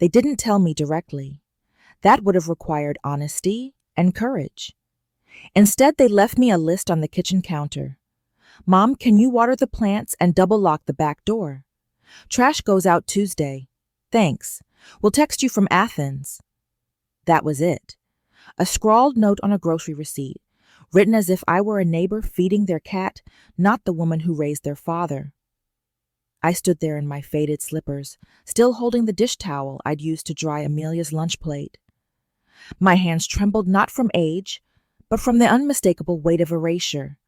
They didn't tell me directly. That would have required honesty and courage. Instead, they left me a list on the kitchen counter. Mom, can you water the plants and double lock the back door? Trash goes out Tuesday. Thanks. We'll text you from Athens. That was it. A scrawled note on a grocery receipt, written as if I were a neighbor feeding their cat, not the woman who raised their father. I stood there in my faded slippers, still holding the dish towel I'd used to dry Amelia's lunch plate. My hands trembled not from age, but from the unmistakable weight of erasure.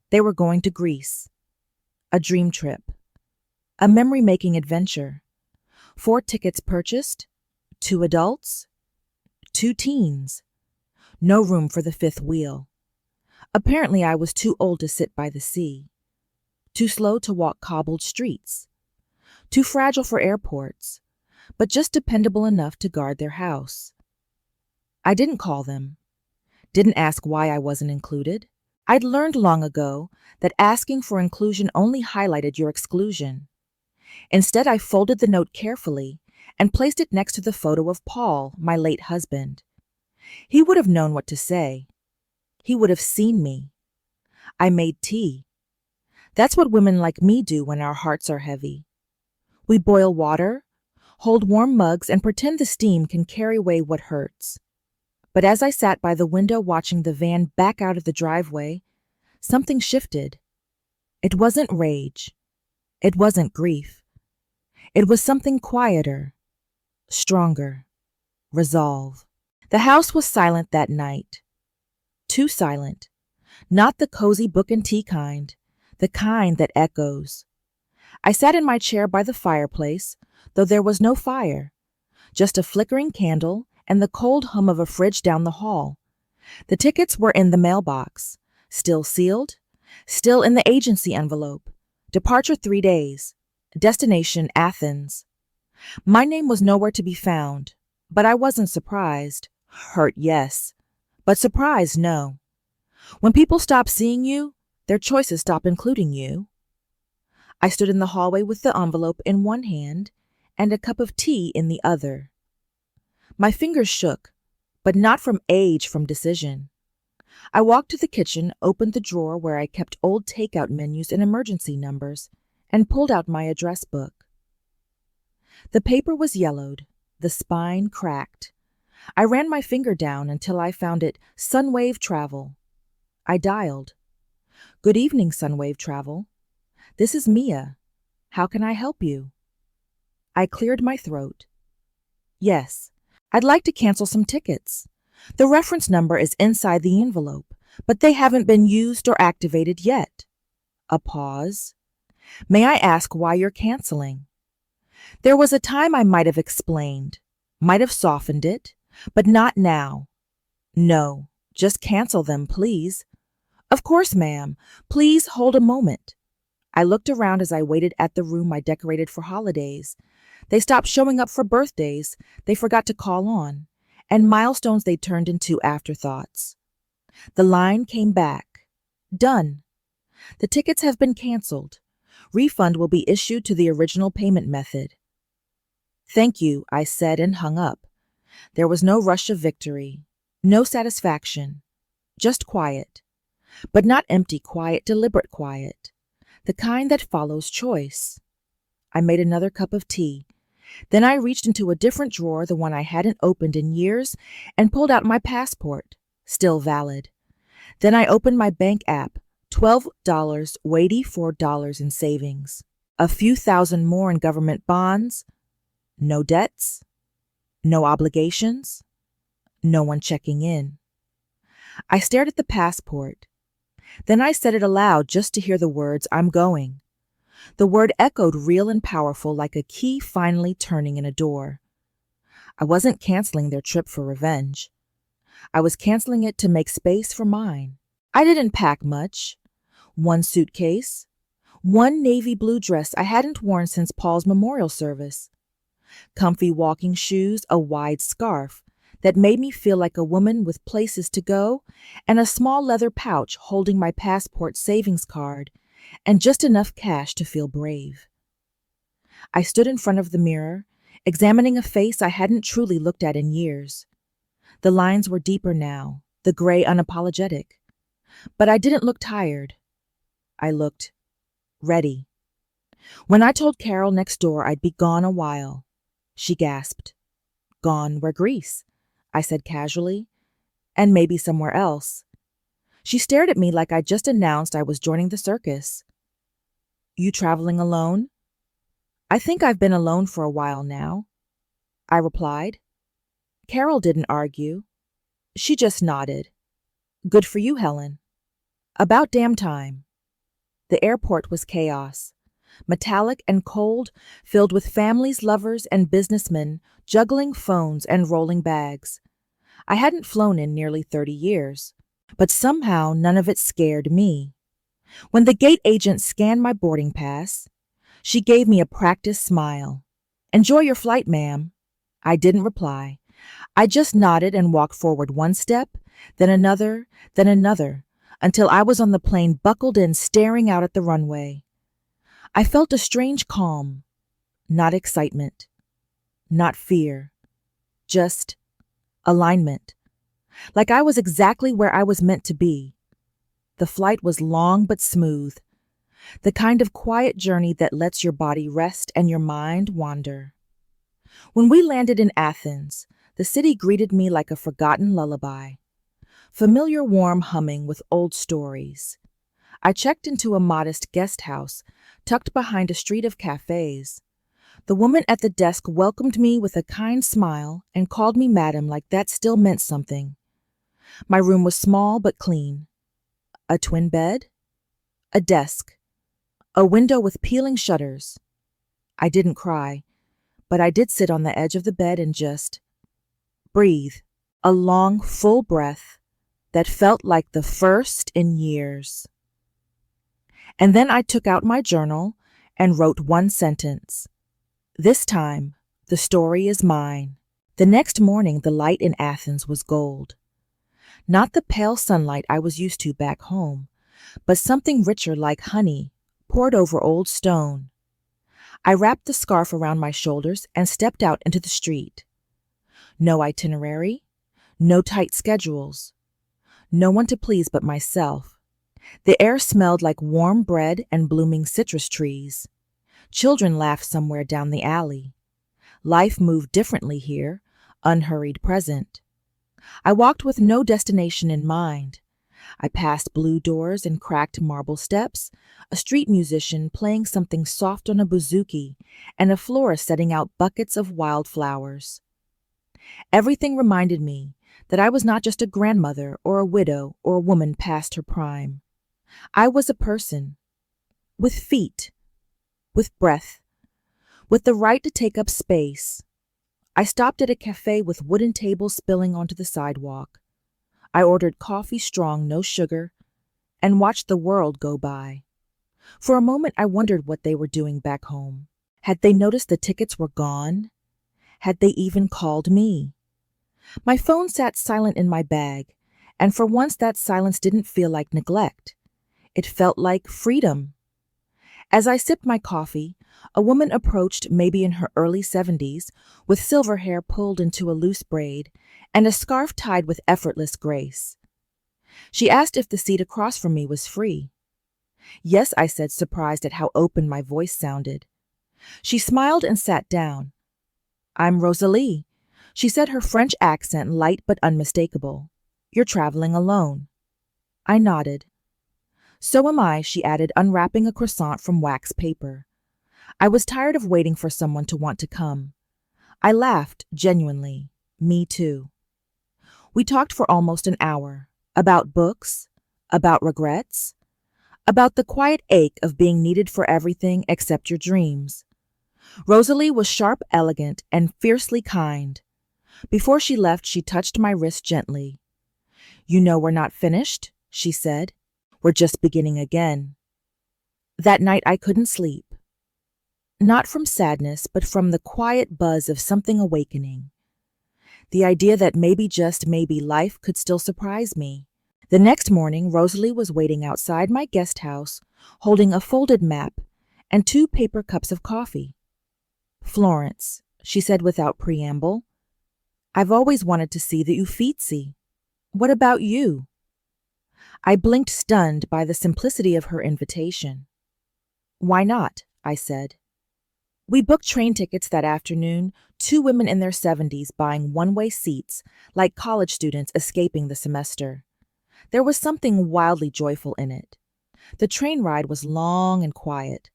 They were going to Greece. A dream trip. A memory-making adventure. 4 tickets purchased, 2 adults, 2 teens. No room for the 5th wheel. Apparently I was too old to sit by the sea. Too slow to walk cobbled streets. Too fragile for airports, but just dependable enough to guard their house. I didn't call them. Didn't ask why I wasn't included. I'd learned long ago that asking for inclusion only highlighted your exclusion. Instead, I folded the note carefully and placed it next to the photo of Paul, my late husband. He would have known what to say. He would have seen me. I made tea. That's what women like me do when our hearts are heavy. We boil water, hold warm mugs, and pretend the steam can carry away what hurts. But as I sat by the window watching the van back out of the driveway, something shifted. It wasn't rage. It wasn't grief. It was something quieter, stronger, resolve. The house was silent that night. Too silent. Not the cozy book and tea kind, the kind that echoes. I sat in my chair by the fireplace, though there was no fire, just a flickering candle and the cold hum of a fridge down the hall. The tickets were in the mailbox, still sealed, still in the agency envelope. Departure 3 days. Destination Athens. My name was nowhere to be found, but I wasn't surprised. Hurt, yes, but surprised, no. When people stop seeing you, their choices stop including you. I stood in the hallway with the envelope in one hand and a cup of tea in the other. My fingers shook, but not from age, from decision. I walked to the kitchen, opened the drawer where I kept old takeout menus and emergency numbers, and pulled out my address book. The paper was yellowed, the spine cracked. I ran my finger down until I found it Sunwave Travel. I dialed. Good evening, Sunwave Travel. This is Mia. How can I help you? I cleared my throat. Yes, I'd like to cancel some tickets. The reference number is inside the envelope, but they haven't been used or activated yet. A pause. May I ask why you're canceling? There was a time I might have explained, might have softened it, but not now. No, just cancel them, please. Of course, ma'am. Please hold a moment. I looked around as I waited at the room I decorated for holidays. They stopped showing up for birthdays they forgot to call on, and milestones they turned into afterthoughts. The line came back. Done. The tickets have been canceled. Refund will be issued to the original payment method. Thank you, I said and hung up. There was no rush of victory, no satisfaction, just quiet. But not empty quiet, deliberate quiet, the kind that follows choice. I made another cup of tea. Then I reached into a different drawer, the one I hadn't opened in years, and pulled out my passport, still valid. Then I opened my bank app, $12, $84 in savings, a few thousand more in government bonds, no debts, no obligations, no one checking in. I stared at the passport. Then I said it aloud just to hear the words, I'm going. The word echoed real and powerful like a key finally turning in a door. I wasn't canceling their trip for revenge. I was canceling it to make space for mine. I didn't pack much. 1 suitcase, 1 navy blue dress I hadn't worn since Paul's memorial service, comfy walking shoes, a wide scarf that made me feel like a woman with places to go, and a small leather pouch holding my passport savings card, and just enough cash to feel brave. I stood in front of the mirror, examining a face I hadn't truly looked at in years. The lines were deeper now, the gray unapologetic. But I didn't look tired. I looked ready. When I told Carol next door I'd be gone a while, she gasped. Gone where Greece? I said casually. And maybe somewhere else. She stared at me like I'd just announced I was joining the circus. You traveling alone? I think I've been alone for a while now, I replied. Carol didn't argue. She just nodded. Good for you, Helen. About damn time. The airport was chaos. Metallic and cold, filled with families, lovers, and businessmen juggling phones and rolling bags. I hadn't flown in nearly 30 years, but somehow none of it scared me. When the gate agent scanned my boarding pass, she gave me a practiced smile. Enjoy your flight, ma'am. I didn't reply. I just nodded and walked forward one step, then another, until I was on the plane buckled in staring out at the runway. I felt a strange calm, not excitement, not fear, just alignment, like I was exactly where I was meant to be. The flight was long but smooth, the kind of quiet journey that lets your body rest and your mind wander. When we landed in Athens, the city greeted me like a forgotten lullaby, familiar warm humming with old stories. I checked into a modest guest house tucked behind a street of cafes. The woman at the desk welcomed me with a kind smile and called me madam like that still meant something. My room was small but clean. A twin bed, a desk, a window with peeling shutters. I didn't cry, but I did sit on the edge of the bed and just breathe, a long, full breath that felt like the first in years. And then I took out my journal and wrote one sentence. This time, the story is mine. The next morning, the light in Athens was gold. Not the pale sunlight I was used to back home, but something richer like honey poured over old stone. I wrapped the scarf around my shoulders and stepped out into the street. No itinerary, no tight schedules, no one to please but myself. The air smelled like warm bread and blooming citrus trees. Children laughed somewhere down the alley. Life moved differently here, unhurried present. I walked with no destination in mind. I passed blue doors and cracked marble steps, a street musician playing something soft on a bouzouki, and a florist setting out buckets of wildflowers. Everything reminded me that I was not just a grandmother or a widow or a woman past her prime. I was a person, with feet, with breath, with the right to take up space. I stopped at a cafe with wooden tables spilling onto the sidewalk. I ordered coffee strong, no sugar, and watched the world go by. For a moment, I wondered what they were doing back home. Had they noticed the tickets were gone? Had they even called me? My phone sat silent in my bag, and for once that silence didn't feel like neglect. It felt like freedom. As I sipped my coffee, a woman approached, maybe in her early 70s, with silver hair pulled into a loose braid and a scarf tied with effortless grace. She asked if the seat across from me was free. Yes, I said, surprised at how open my voice sounded. She smiled and sat down. I'm Rosalie, she said, her French accent light but unmistakable. You're traveling alone. I nodded. So am I, she added, unwrapping a croissant from wax paper. I was tired of waiting for someone to want to come. I laughed, genuinely. Me too. We talked for almost an hour, about books, about regrets, about the quiet ache of being needed for everything except your dreams. Rosalie was sharp, elegant, and fiercely kind. Before she left, she touched my wrist gently. You know we're not finished, she said. We're just beginning again. That night I couldn't sleep. Not from sadness, but from the quiet buzz of something awakening. The idea that maybe, just maybe, life could still surprise me. The next morning, Rosalie was waiting outside my guest house, holding a folded map and 2 paper cups of coffee. Florence, she said without preamble. I've always wanted to see the Uffizi. What about you? I blinked, stunned by the simplicity of her invitation. Why not? I said. We booked train tickets that afternoon, two women in their 70s buying one-way seats, like college students escaping the semester. There was something wildly joyful in it. The train ride was long and quiet.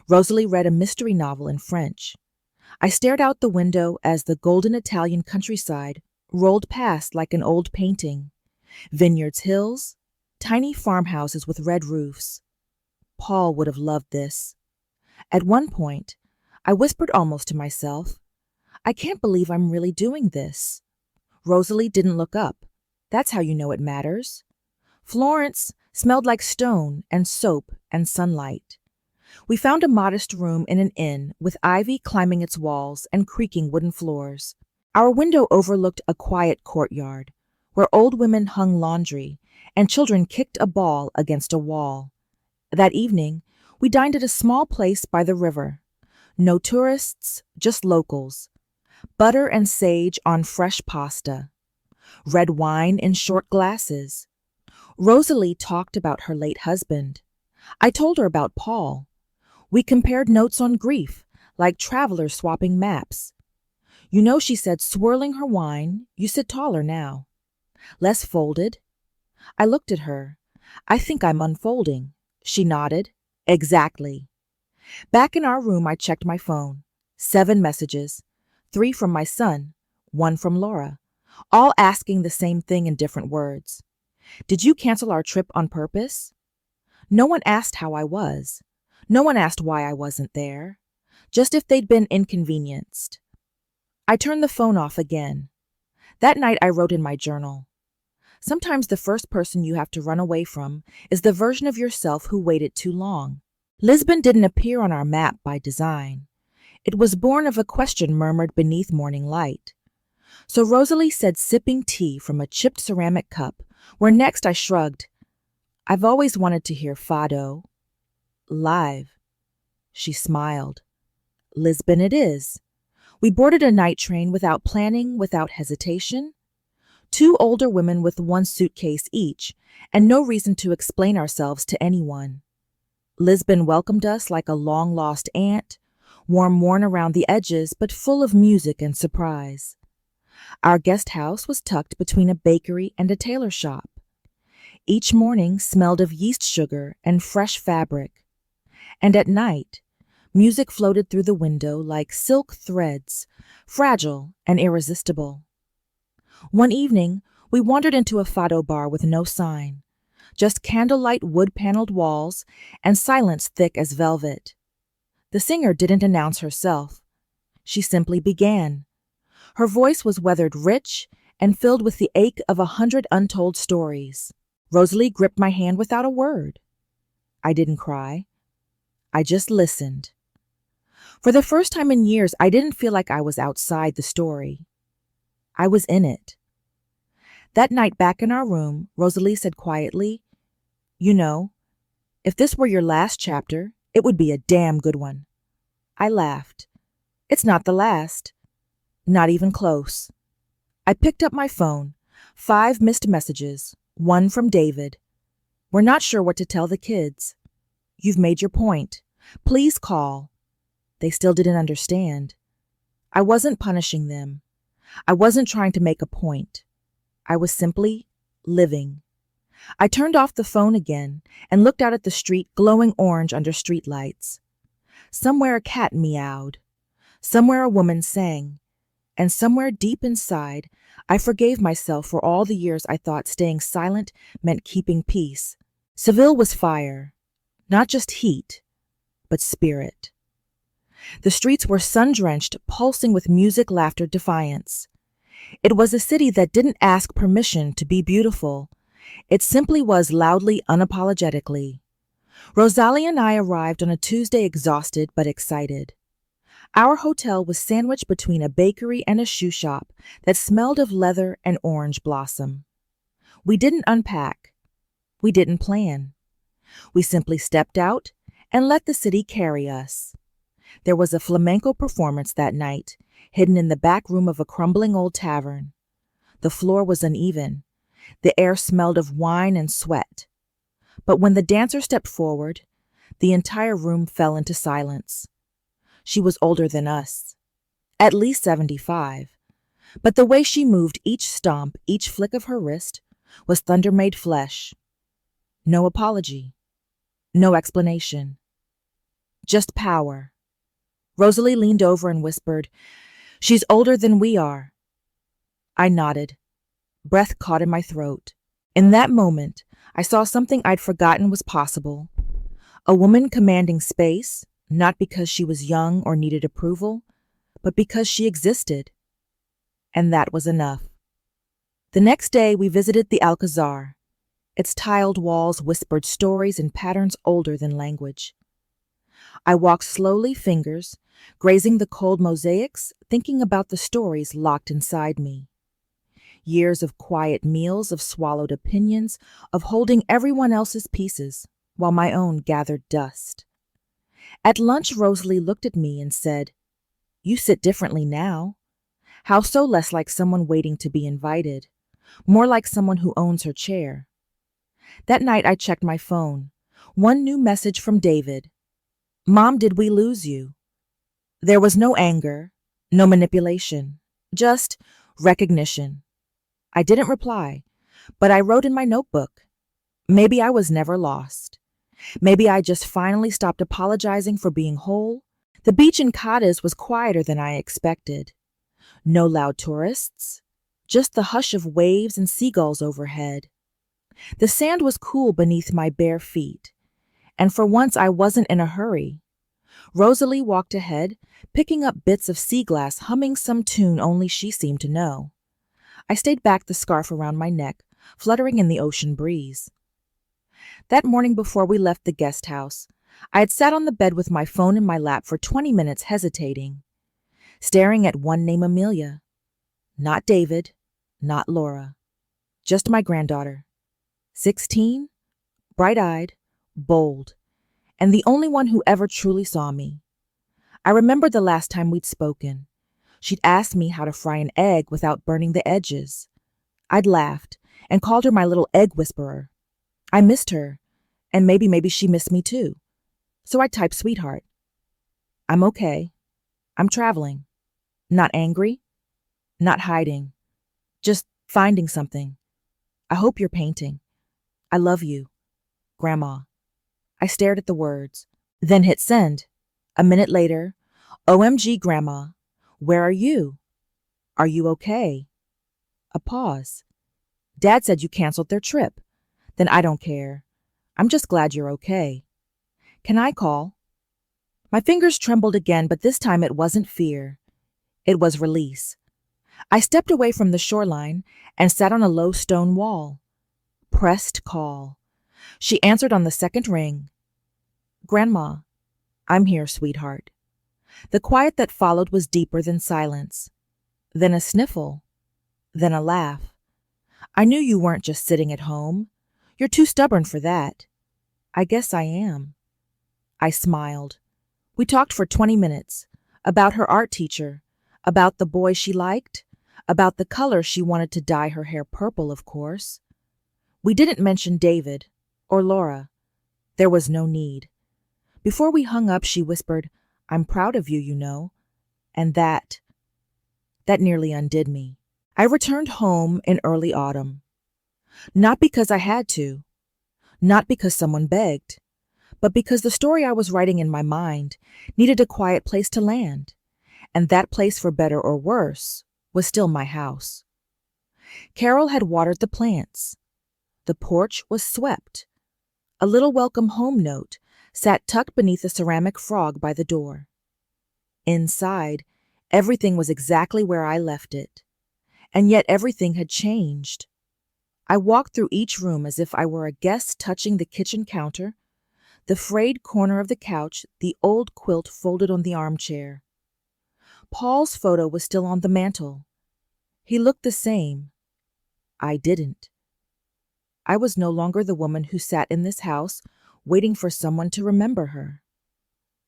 Rosalie read a mystery novel in French. I stared out the window as the golden Italian countryside rolled past like an old painting. Vineyards, hills, tiny farmhouses with red roofs. Paul would have loved this. At one point, I whispered almost to myself, I can't believe I'm really doing this. Rosalie didn't look up. That's how you know it matters. Florence smelled like stone and soap and sunlight. We found a modest room in an inn with ivy climbing its walls and creaking wooden floors. Our window overlooked a quiet courtyard where old women hung laundry and children kicked a ball against a wall. That evening, we dined at a small place by the river. No tourists, just locals. Butter and sage on fresh pasta. Red wine in short glasses. Rosalie talked about her late husband. I told her about Paul. We compared notes on grief, like travelers swapping maps. You know, she said, swirling her wine, you sit taller now. Less folded. I looked at her. I think I'm unfolding. She nodded. Exactly. Back in our room, I checked my phone. 7 messages. 3 from my son, 1 from Laura, all asking the same thing in different words. Did you cancel our trip on purpose? No one asked how I was. No one asked why I wasn't there. Just if they'd been inconvenienced. I turned the phone off again. That night I wrote in my journal. Sometimes the first person you have to run away from is the version of yourself who waited too long. Lisbon didn't appear on our map by design. It was born of a question murmured beneath morning light. So Rosalie said, sipping tea from a chipped ceramic cup, where next I shrugged. I've always wanted to hear Fado. Live. She smiled. Lisbon it is. We boarded a night train without planning, without hesitation. 2 older women with 1 suitcase each, and no reason to explain ourselves to anyone. Lisbon welcomed us like a long-lost aunt, worn around the edges but full of music and surprise. Our guest house was tucked between a bakery and a tailor shop. Each morning smelled of yeast sugar and fresh fabric. And at night, music floated through the window like silk threads, fragile and irresistible. One evening, we wandered into a fado bar with no sign, just candlelight wood-paneled walls and silence thick as velvet. The singer didn't announce herself. She simply began. Her voice was weathered rich and filled with the ache of 100 untold stories. Rosalie gripped my hand without a word. I didn't cry. I just listened. For the first time in years, I didn't feel like I was outside the story. I was in it. That night back in our room, Rosalie said quietly, You know, if this were your last chapter, it would be a damn good one. I laughed. It's not the last. Not even close. I picked up my phone. 5 missed messages, 1 from David. We're not sure what to tell the kids. You've made your point. Please call. They still didn't understand. I wasn't punishing them. I wasn't trying to make a point. I was simply living. I turned off the phone again and looked out at the street glowing orange under streetlights. Somewhere a cat meowed. Somewhere a woman sang. And somewhere deep inside, I forgave myself for all the years I thought staying silent meant keeping peace. Seville was fire. Not just heat, but spirit. The streets were sun-drenched, pulsing with music, laughter, defiance. It was a city that didn't ask permission to be beautiful. It simply was loudly, unapologetically. Rosalie and I arrived on a Tuesday exhausted but excited. Our hotel was sandwiched between a bakery and a shoe shop that smelled of leather and orange blossom. We didn't unpack. We didn't plan. We simply stepped out and let the city carry us. There was a flamenco performance that night, hidden in the back room of a crumbling old tavern. The floor was uneven. The air smelled of wine and sweat. But when the dancer stepped forward, the entire room fell into silence. She was older than us, at least 75. But the way she moved, each stomp, each flick of her wrist, was thunder made flesh. No apology. No explanation. Just power. Rosalie leaned over and whispered, "She's older than we are." I nodded. Breath caught in my throat. In that moment, I saw something I'd forgotten was possible. A woman commanding space, not because she was young or needed approval, but because she existed. And that was enough. The next day, we visited the Alcazar. Its tiled walls whispered stories in patterns older than language. I walked slowly, fingers grazing the cold mosaics, thinking about the stories locked inside me. Years of quiet meals, of swallowed opinions, of holding everyone else's pieces, while my own gathered dust. At lunch, Rosalie looked at me and said, "You sit differently now." How so less like someone waiting to be invited, more like someone who owns her chair. That night I checked my phone. One new message from David. "Mom, did we lose you?" There was no anger, no manipulation, just recognition. I didn't reply, but I wrote in my notebook. Maybe I was never lost. Maybe I just finally stopped apologizing for being whole. The beach in Cadiz was quieter than I expected. No loud tourists, just the hush of waves and seagulls overhead. The sand was cool beneath my bare feet, and for once I wasn't in a hurry. Rosalie walked ahead, picking up bits of sea glass, humming some tune only she seemed to know. I stayed back, the scarf around my neck, fluttering in the ocean breeze. That morning before we left the guest house, I had sat on the bed with my phone in my lap for 20 minutes hesitating, staring at one name, Amelia. Not David, not Laura, just my granddaughter. 16, bright-eyed, bold, and the only one who ever truly saw me. I remembered the last time we'd spoken. She'd asked me how to fry an egg without burning the edges. I'd laughed and called her my little egg whisperer. I missed her, and maybe she missed me too. So I typed sweetheart. I'm okay. I'm traveling. Not angry. Not hiding. Just finding something. I hope you're painting. I love you. Grandma. I stared at the words, then hit send. A minute later, OMG, Grandma. Where are you? Are you okay? A pause. Dad said you canceled their trip. Then I don't care. I'm just glad you're okay. Can I call? My fingers trembled again, but this time it wasn't fear. It was release. I stepped away from the shoreline and sat on a low stone wall. Pressed call. She answered on the second ring. Grandma, I'm here, sweetheart. The quiet that followed was deeper than silence. Then a sniffle. Then a laugh. I knew you weren't just sitting at home. You're too stubborn for that. I guess I am. I smiled. We talked for 20 minutes. About her art teacher. About the boy she liked. About the color she wanted to dye her hair purple, of course. We didn't mention David or Laura. There was no need. Before we hung up, she whispered, I'm proud of you, you know. And that nearly undid me. I returned home in early autumn. Not because I had to. Not because someone begged. But because the story I was writing in my mind needed a quiet place to land. And that place, for better or worse, was still my house. Carol had watered the plants. The porch was swept. A little welcome home note sat tucked beneath a ceramic frog by the door. Inside, everything was exactly where I left it. And yet everything had changed. I walked through each room as if I were a guest, touching the kitchen counter, the frayed corner of the couch, the old quilt folded on the armchair. Paul's photo was still on the mantel. He looked the same. I didn't. I was no longer the woman who sat in this house waiting for someone to remember her.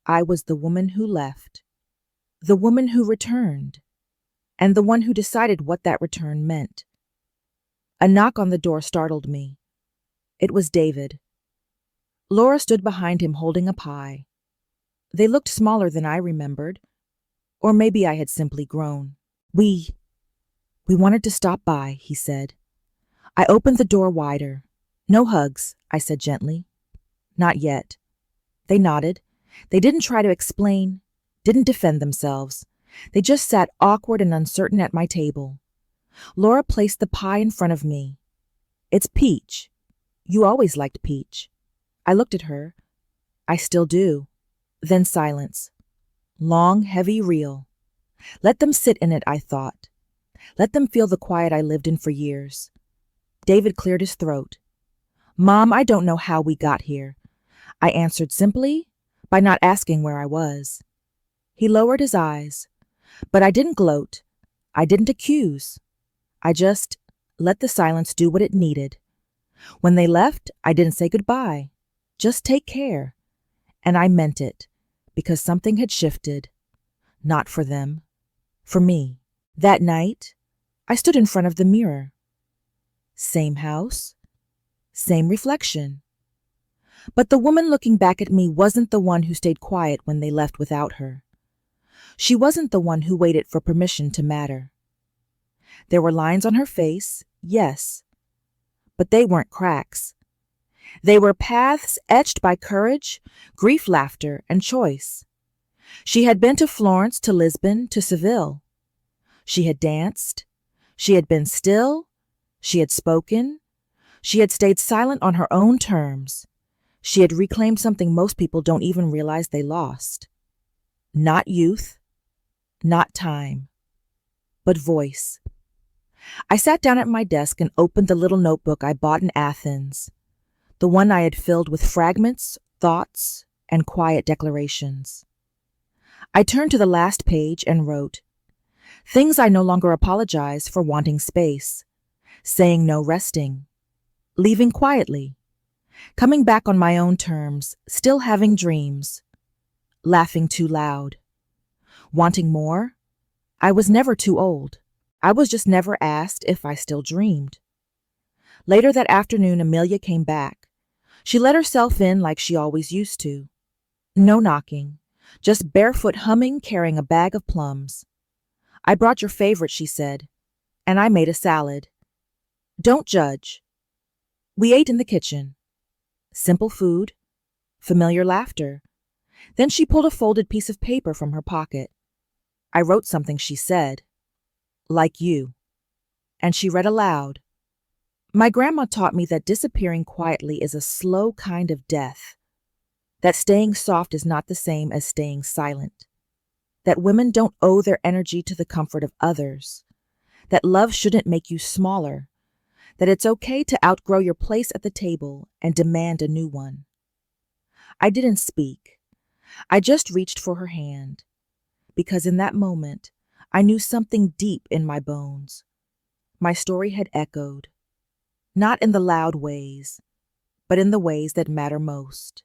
I was the woman who left. The woman who returned. and the one who decided what that return meant. A knock on the door startled me. It was David. Laura stood behind him holding a pie. They looked smaller than I remembered, or maybe I had simply grown. We wanted to stop by, he said. I opened the door wider. No hugs, I said gently. Not yet. They nodded. They didn't try to explain, didn't defend themselves. They just sat awkward and uncertain at my table. Laura placed the pie in front of me. It's peach. You always liked peach. I looked at her. I still do. Then silence. Long, heavy reel. Let them sit in it, I thought. Let them feel the quiet I lived in for years. David cleared his throat. Mom, I don't know how we got here. I answered simply, by not asking where I was. He lowered his eyes. But I didn't gloat. I didn't accuse. I just let the silence do what it needed. When they left, I didn't say goodbye. Just take care. And I meant it, because something had shifted. Not for them. For me. That night, I stood in front of the mirror. Same house. Same reflection. But the woman looking back at me wasn't the one who stayed quiet when they left without her. She wasn't the one who waited for permission to matter. There were lines on her face, yes, but they weren't cracks. They were paths etched by courage, grief, laughter, and choice. She had been to Florence, to Lisbon, to Seville. She had danced. She had been still. She had spoken. She had stayed silent on her own terms. She had reclaimed something most people don't even realize they lost. Not youth, not time, but voice. I sat down at my desk and opened the little notebook I bought in Athens, the one I had filled with fragments, thoughts, and quiet declarations. I turned to the last page and wrote, things I no longer apologize for wanting space, saying no resting, leaving quietly, coming back on my own terms, still having dreams, laughing too loud, wanting more. I was never too old. I was just never asked if I still dreamed. Later that afternoon, Amelia came back. She let herself in like she always used to. No knocking, just barefoot humming, carrying a bag of plums. I brought your favorite, she said, and I made a salad. Don't judge. We ate in the kitchen. Simple food, familiar laughter. Then she pulled a folded piece of paper from her pocket. I wrote something she said. Like you. And she read aloud. My grandma taught me that disappearing quietly is a slow kind of death. That staying soft is not the same as staying silent. That women don't owe their energy to the comfort of others. That love shouldn't make you smaller. That it's okay to outgrow your place at the table and demand a new one. I didn't speak. I just reached for her hand. Because in that moment, I knew something deep in my bones. My story had echoed. Not in the loud ways, but in the ways that matter most.